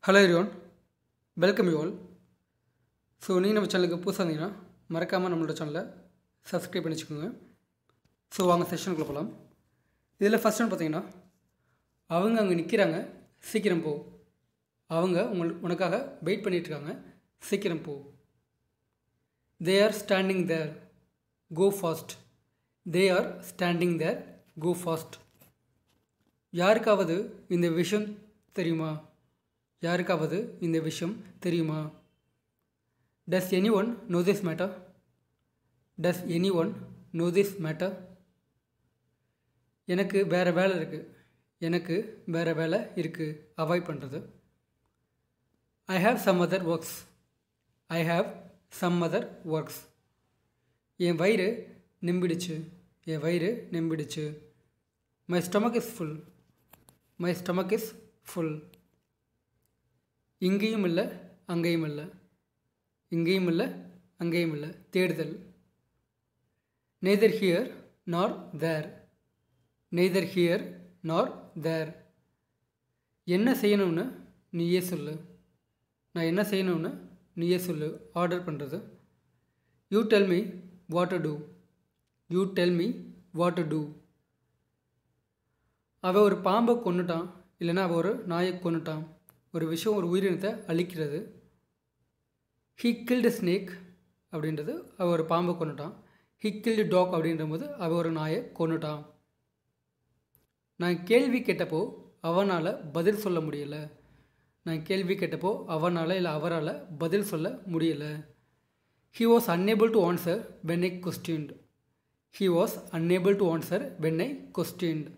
Hello everyone, welcome you all. So நீங்கள் நம்ம சேனலுக்கு புதுசாக இருந்தீங்கன்னா மறக்காமல் நம்மளோட சேனலை சப்ஸ்கிரைப் பண்ணி வச்சுக்கோங்க. ஸோ வாங்க செஷனுக்குள்ளே போகலாம். இதில் ஃபஸ்ட் ஒன்று பார்த்தீங்கன்னா, அவங்க அங்கே நிற்கிறாங்க, சீக்கிரம் போ. அவங்க உனக்காக வெயிட் பண்ணிகிட்ருக்காங்க, சீக்கிரம் போ. They are standing there, go fast. They are standing there, go fast. யாருக்காவது இந்த விஷயம் தெரியுமா? யாருக்காவது இந்த விஷயம் தெரியுமா? Does anyone know this matter? Does anyone know this matter? எனக்கு வேறு வேலை இருக்குது, எனக்கு வேறு வேலை இருக்குது, அவாய்ட் பண்ணுறது. I have some other works. I have some other works. என் வயிறு நம்பிடுச்சு, என் வயிறு நம்பிடுச்சு. My stomach is full. My stomach is full. இங்கேயும் இல்லை அங்கேயும் இல்லை, இங்கேயும் இல்லை அங்கேயும் இல்லை, தேடுதல். neither here nor there. neither here nor there. என்ன செய்யணும்னு நீயே சொல்லு, நான் என்ன செய்யணும்னு நீயே சொல்லு, ஆர்டர் பண்ணுறது. You tell me what to do. You tell me what to do. அவள் ஒரு பாம்பை கொன்னுட்டான், இல்லைன்னா அவள் ஒரு நாயை கொன்னுட்டான். ஒரு விஷயம் ஒரு உயிரினத்தை அழிக்கிறது. ஹீ கில்டு ஸ்னேக் அப்படின்றது அவள் ஒரு பாம்பை கொன்னுட்டான். ஹீ கில்டு டாக் அப்படின்ற போது அவள் ஒரு நாயை கொன்னுட்டான். நான் கேள்வி கேட்டப்போ அவனால் பதில் சொல்ல முடியலை. நான் கேள்வி கேட்டப்போ அவனால் இல்லை அவரால் பதில் சொல்ல முடியலை. He was unable to answer when I questioned. He was unable to answer when I questioned.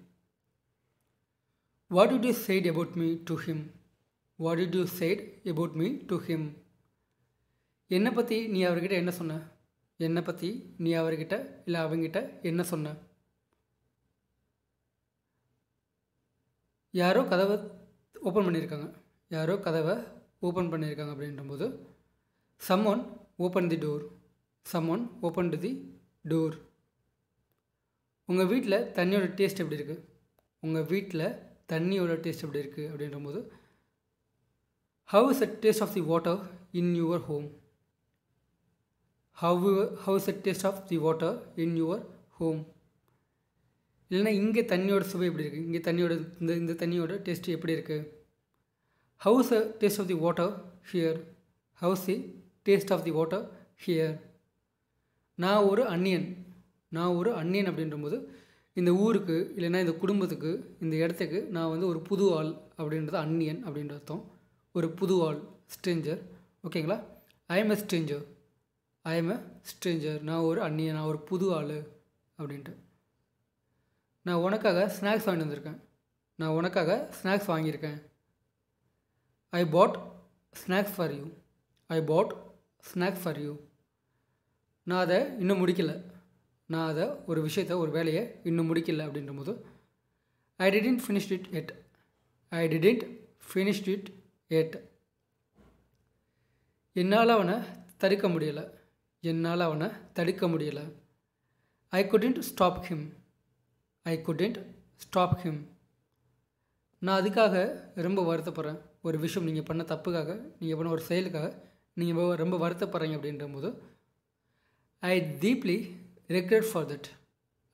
What did you said about me to him. What did you say about me to him? என்னை பற்றி நீ அவர்கிட்ட என்ன சொன்ன? என்னை பற்றி நீ அவர்கிட்ட இல்லை அவங்கிட்ட என்ன சொன்ன? யாரோ கதவை ஓப்பன் பண்ணியிருக்காங்க, யாரோ கதவை ஓப்பன் பண்ணியிருக்காங்க அப்படின்றபோது someone opened the door. someone opened the door. உங்கள் வீட்டில் தண்ணியோட டேஸ்ட் எப்படி இருக்குது? உங்கள் வீட்டில் தண்ணியோட டேஸ்ட் எப்படி இருக்குது அப்படின்றபோது how is the taste of the water in your home? How is the taste of the water in your home? இல்லைனா இங்கே தண்ணியோட சுவை எப்படி இருக்குது? இங்கே தண்ணியோட இந்த தண்ணியோட டேஸ்ட் எப்படி இருக்குது? How is the taste of the water here? How is the taste of the water here? நான் ஒரு அந்நியன். நான் ஒரு அந்நியன் அப்படின்றபோது இந்த ஊருக்கு இல்லைன்னா இந்த குடும்பத்துக்கு இந்த இடத்துக்கு நான் வந்து ஒரு புது ஆள் அப்படின்றது அந்நியன் அப்படின்ற அர்த்தம். ஒரு புது ஆள், ஸ்ட்ரேஞ்சர். ஓகேங்களா? I am a Stranger. I am a Stranger. நான் ஒரு அந்நியன், நான் ஒரு புது ஆள் அப்படின்ட்டு. நான் உனக்காக ஸ்நாக்ஸ் வாங்கிட்டு வந்திருக்கேன். நான் உனக்காக ஸ்நாக்ஸ் வாங்கியிருக்கேன். I bought snacks for you. I bought snacks for you. நான் அதை இன்னும் முடிக்கலை. நான் அதை ஒரு விஷயத்தை ஒரு வேலையை இன்னும் முடிக்கலை அப்படின்ற போது I didn't finished it Ed. I didn't finished it எட். என்னால் அவனை தடுக்க முடியலை. என்னால் அவனை தடுக்க முடியலை. ஐ குடன்ட் ஸ்டாப் ஹிம். ஐ குடன்ட் ஸ்டாப் ஹிம். நான் அதுக்காக ரொம்ப வருத்தப்படுறேன். ஒரு விஷயம் நீங்கள் பண்ண தப்புக்காக, நீங்கள் பண்ண ஒரு செயலுக்காக நீங்கள் ரொம்ப வருத்தப்படுறீங்க அப்படின்ற போது ஐ deeply regret for that.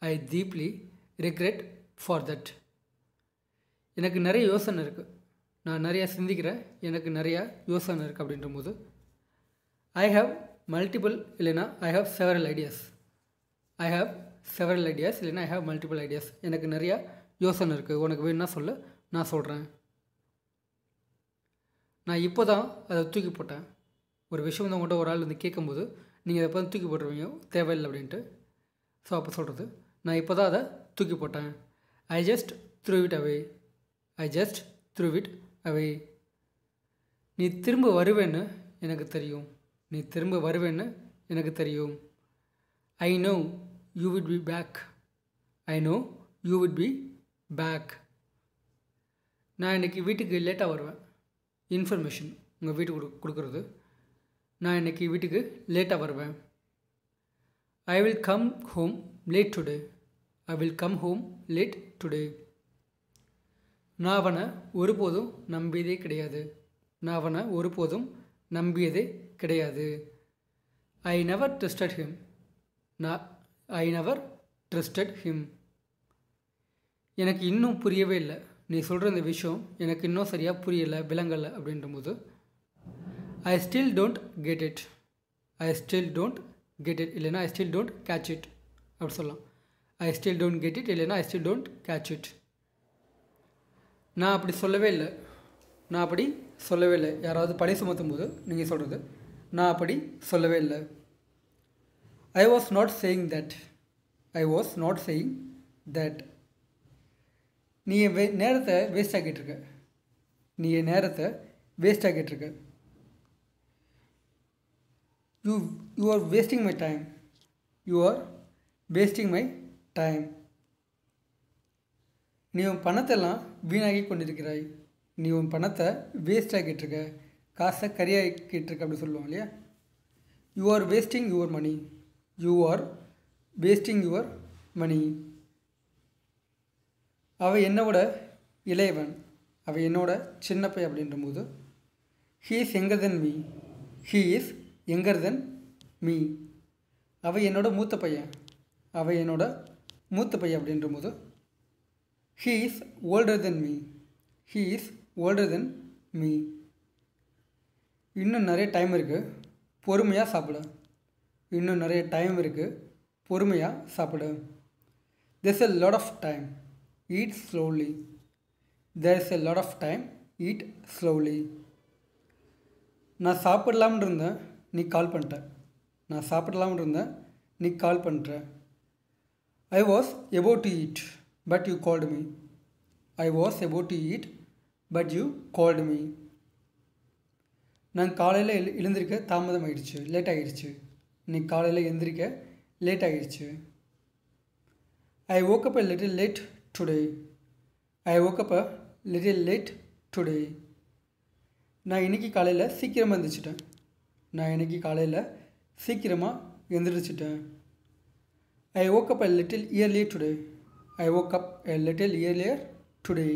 I deeply regret for that. எனக்கு நிறைய யோசனை இருக்குது, நான் நிறையா சிந்திக்கிறேன், எனக்கு நிறையா யோசனை இருக்குது அப்படின்ற போது ஐ ஹாவ் மல்டிபிள் இல்லைனா I have several ideas. I have several ideas இல்லைனா ஐ ஹாவ் மல்டிபிள் ஐடியாஸ். எனக்கு நிறையா யோசனை இருக்குது, உனக்கு வேணும்னா சொல்லு, நான் சொல்கிறேன். நான் இப்போ தான் அதை தூக்கி போட்டேன். ஒரு விஷயம் வந்து உங்கள்கிட்ட ஒரு ஆள் வந்து கேட்கும்போது நீங்கள் அதை தூக்கி போட்டுருவீங்க, தேவையில்லை அப்படின்ட்டு. ஸோ அப்போ சொல்கிறது, நான் இப்போ தான் அதை தூக்கி போட்டேன். I just through it away. I just through it away. நீ திரும்ப வருவேன்னு எனக்கு தெரியும். நீ திரும்ப வருவேன்னு எனக்கு தெரியும். I know you would be back. I know you would be back. நான் இன்றைக்கி வீட்டுக்கு லேட்டாக வருவேன். இன்ஃபர்மேஷன் உங்கள் வீட்டுக்கு கொடுக்குறது. நான் இன்றைக்கி வீட்டுக்கு லேட்டாக வருவேன். I will come home late today. I will come home late today. நான் அவனை ஒருபோதும் நம்பியதே கிடையாது. நான் அவனை ஒருபோதும் நம்பியதே கிடையாது. I never trusted him. I never trusted him. எனக்கு இன்னும் புரியவே இல்லை, நீ சொல்கிற இந்த விஷயம் எனக்கு இன்னும் சரியாக புரியலை, விளங்கலை அப்படின்ற போது I still don't get it. I still don't get it இல்லைனா I still don't catch it அப்படி சொல்லலாம். I still don't get it இல்லைனா I still don't catch it. நான் அப்படி சொல்லவே இல்லை, நான் அப்படி சொல்லவே இல்லை. யாராவது பழி சுமத்தும் போது நீங்கள் சொல்கிறது நான் அப்படி சொல்லவே இல்லை. I was not saying that. I was not saying that. நீ என் நேரத்தை வேஸ்ட் ஆக்கிட்டுருக்க. நீ என் நேரத்தை வேஸ்ட் ஆக்கிட்டுருக்க. You are wasting my time. You are wasting my time. நீ உன் பணத்தெல்லாம் வீணாகி கொண்டிருக்கிறாய். நீ உன் பணத்தை வேஸ்ட் ஆக்கிட்டுருக்க, காசை கரியாக்கிட்டுருக்க அப்படி சொல்லுவோம் இல்லையா. You are wasting your money. You are wasting your money. அவள் என்னோட இளையவன், அவள் என்னோட சின்னப்பை அப்படின்ற போது he is younger than me. He is younger than me. அவள் என்னோட மூத்த பையன், அவள் என்னோட மூத்த பையன் அப்படின்ற போது he is older then me. He is older than me. இன்னும் நிறைய டைம் இருக்குது, பொறுமையாக சாப்பிடு. இன்னும் நிறைய டைம் இருக்குது, பொறுமையாக சாப்பிடு. There's a lot of time. Eat slowly. There's a lot of time. Eat slowly. நான் சாப்பிடலாம்னு இருந்தேன், நீ கால் பண்ணிட்ட. நான் சாப்பிடலாம்னு இருந்தேன், நீ கால் பண்ணுற. I was about to eat, but you called me. I was about to eat, but you called me. நான் காலையில் எழுந்திருக்க தாமதம் ஆகிடுச்சு, லேட் ஆகிடுச்சு. நீ காலையில் எழுந்திருக்க லேட் ஆகிடுச்சு. I woke up a little late today. I woke up a little late today. நான் இன்றைக்கி காலையில் சீக்கிரமாக எழுந்திரிச்சிட்டேன். நான் இன்றைக்கி காலையில் சீக்கிரமாக எழுந்திரிச்சிட்டேன். I woke up a little earlier today. I woke up a little earlier today.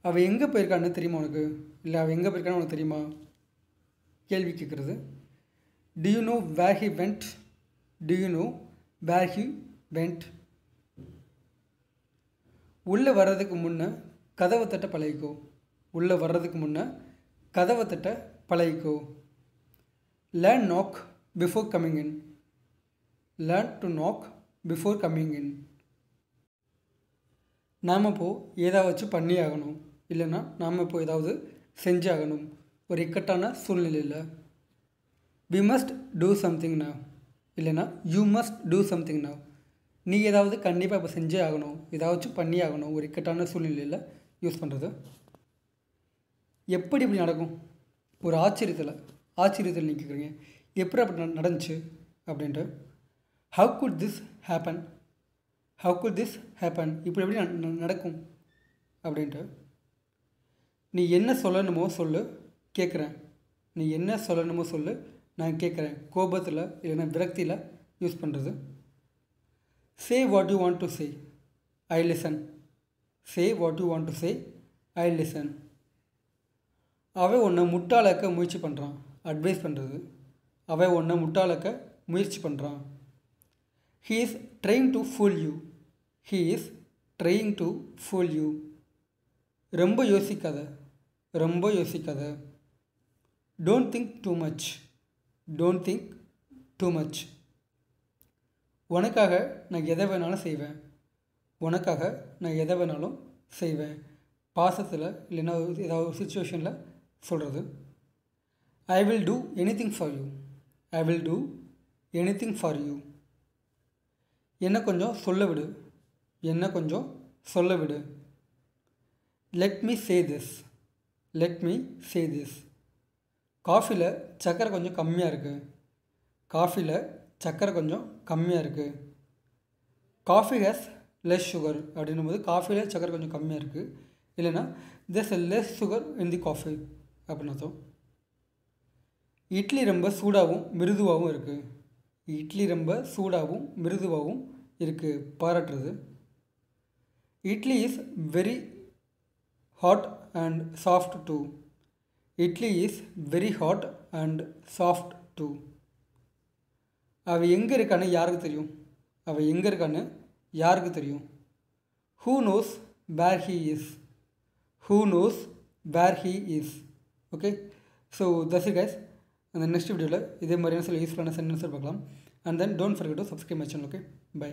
அவள் எங்கே போயிருக்கான்னு தெரியுமா உனக்கு? இல்லை அவள் எங்கே போயிருக்கான்னு உனக்கு தெரியுமா? கேள்வி கேட்குறது. Do you know where he went? Do you know where he went? உள்ளே வர்றதுக்கு முன்னே கதவை தட்ட பழகிக்கோ. உள்ளே வர்றதுக்கு முன்னே கதவை தட்ட பழகிக்கோ. Learn knock before coming in. Learn to knock before coming in. நாம் இப்போது ஏதாச்சும் பண்ணி ஆகணும், இல்லைன்னா நாம் இப்போ ஏதாவது செஞ்சாகணும் ஒரு இக்கட்டான சூழ்நிலையில். We must do something now. இல்லைன்னா you must do something now. நீ ஏதாவது கண்டிப்பாக இப்போ செஞ்சே ஆகணும், ஏதாச்சும் பண்ணி ஆகணும் ஒரு இக்கட்டான சூழ்நிலையில் யூஸ் பண்ணுறது. எப்படி இப்படி நடக்கும்? ஒரு ஆச்சரியத்தில் நீ கேட்குறீங்க, எப்படி அப்படி நடந்துச்சு அப்படின்ட்டு. How good this happen? How good this happen? இப்படி எப்படி நடக்கும் அப்படின்ட்டு. நீ என்ன சொல்லணுமோ சொல்லு, கேட்குறேன். நீ என்ன சொல்லணுமோ சொல்லு, நான் கேட்குறேன். கோபத்தில் இல்லைன்னா விரக்தியில் யூஸ் பண்ணுறது. Say what you want to say. I listen. Say what you want to say. I listen. அவன் உன்னை முட்டாளாக்க முயற்சி பண்ணுறான், அட்வைஸ் பண்ணுறது. அவன் உன்னை முட்டாளாக்க முயற்சி பண்ணுறான். He is trying to fool you. He is trying to fool you. ரொம்ப யோசிக்காத, ரொம்ப யோசிக்காத. Don't think too much. Don't think too much. உனக்காக நான் எதை வேணாலும் செய்வேன். உனக்காக நான் எதை வேணாலும் செய்வேன். பாசத்தில் இல்லைன்னா ஏதாவது ஒரு சுச்சுவேஷனில் சொல்கிறது. I will do anything for you. I will do anything for you. என்ன கொஞ்சம் சொல்ல விடு, என்ன கொஞ்சம் சொல்ல விடு. Let me say this. Let me say this. காஃபியில் சக்கரை கொஞ்சம் கம்மியாக இருக்குது. காஃபியில் சக்கரை கொஞ்சம் கம்மியாக இருக்குது. காஃபி ஹேஸ் லெஸ் சுகர் அப்படின்னும் போது காஃபியில் சக்கரை கொஞ்சம் கம்மியாக இருக்குது. இல்லைன்னா there's a less sugar in the coffee அப்படின்னு அர்த்தம். இட்லி ரொம்ப சூடாகவும் மிருதுவாகவும் இருக்குது. இட்லி ரொம்ப சூடாகவும் மிருதுவாகவும் இருக்குது, பாராட்டுறது. Idli is very hot and soft too. Idli is very hot and soft too. அவள் எங்கே இருக்கான்னு யாருக்கு தெரியும்? அவள் எங்கே இருக்கான்னு யாருக்கு தெரியும்? Who knows where he is? Who knows where he is? Okay, so that's it guys. அந்த நெக்ஸ்ட் வீடியோவில் இதே மாதிரியான சில யூஸ்ஃபுல்லான சென்டென்ஸை பார்க்கலாம். And then don't forget to subscribe my channel. Okay, by.